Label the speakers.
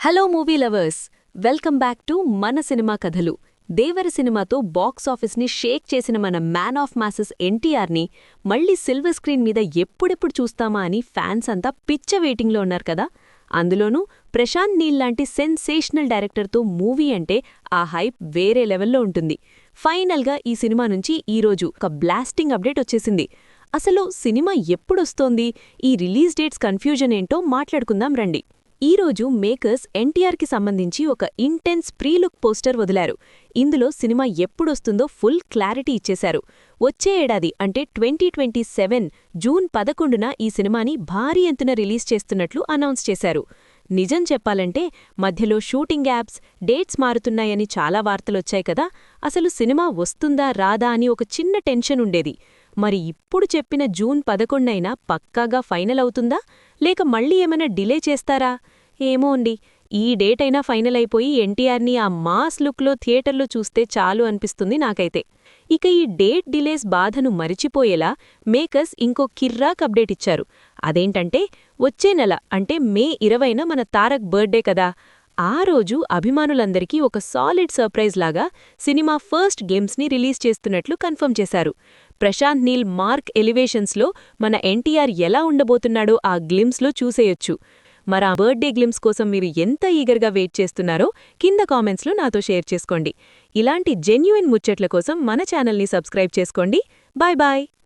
Speaker 1: Hello movie lovers, welcome back to మన cinema కథలు. దేవర సినిమాతో బాక్స్ ఆఫీస్ని షేక్ చేసిన మన మ్యాన్ ఆఫ్ మాసెస్ ఎన్టీఆర్ని మళ్లీ సిల్వర్ స్క్రీన్ మీద ఎప్పుడెప్పుడు చూస్తామా అని ఫ్యాన్స్ అంతా పిచ్చ వెయిటింగ్లో ఉన్నారు కదా. అందులోనూ ప్రశాంత్ నీల్ లాంటి సెన్సేషనల్ డైరెక్టర్తో మూవీ అంటే ఆ హైప్ వేరే లెవెల్లో ఉంటుంది. ఫైనల్గా ఈ సినిమా నుంచి ఈరోజు ఒక బ్లాస్టింగ్ అప్డేట్ వచ్చేసింది. అసలు సినిమా ఎప్పుడొస్తోంది, ఈ రిలీజ్ డేట్స్ కన్ఫ్యూజన్ ఏంటో మాట్లాడుకుందాం రండి. ఈరోజు మేకర్స్ ఎన్టీఆర్కి సంబంధించి ఒక ఇంటెన్స్ ప్రీలుక్ పోస్టర్ వదిలారు. ఇందులో సినిమా ఎప్పుడొస్తుందో ఫుల్ క్లారిటీ ఇచ్చేశారు. వచ్చే ఏడాది అంటే 2027 జూన్ 11న ఈ సినిమాని భారీ ఎత్తున రిలీజ్ చేస్తున్నట్లు అనౌన్స్ చేశారు. నిజం చెప్పాలంటే మధ్యలో షూటింగ్ యాప్స్, డేట్స్ మారుతున్నాయని చాలా వార్తలొచ్చాయి కదా. అసలు సినిమా వస్తుందా రాదా అని ఒక చిన్న టెన్షన్ ఉండేది. మరి ఇప్పుడు చెప్పిన జూన్ 11 పక్కాగా ఫైనల్ అవుతుందా, లేక మళ్ళీ ఏమైనా డిలే చేస్తారా? ఏమో అండి, ఈ డేట్ అయినా ఫైనల్ అయిపోయి ఎన్టీఆర్ని ఆ మాస్ లుక్లో థియేటర్లో చూస్తే చాలు అనిపిస్తుంది నాకైతే. ఇక ఈ డేట్ డిలేస్ బాధను మరిచిపోయేలా మేకర్స్ ఇంకో కిర్రాక్ అప్డేట్ ఇచ్చారు. అదేంటంటే వచ్చే నెల అంటే మే 20న మన తారక్ బర్త్డే కదా. ఆ రోజు అభిమానులందరికీ ఒక సాలిడ్ సర్ప్రైజ్ లాగా సినిమా ఫస్ట్ గేమ్స్ని రిలీజ్ చేస్తున్నట్లు కన్ఫర్మ్ చేశారు. ప్రశాంత్ నీల్ మార్క్ ఎలివేషన్స్లో మన ఎన్టీఆర్ ఎలా ఉండబోతున్నాడో ఆ గ్లిమ్స్లో చూసేయొచ్చు. మరి ఆ బర్త్డే గ్లిమ్స్ కోసం మీరు ఎంత ఈగర్గా వెయిట్ చేస్తున్నారో కింద కామెంట్స్లో నాతో షేర్ చేసుకోండి. ఇలాంటి జెన్యూయిన్ ముచ్చట్ల కోసం మన ఛానల్ని సబ్స్క్రైబ్ చేసుకోండి. Bye bye.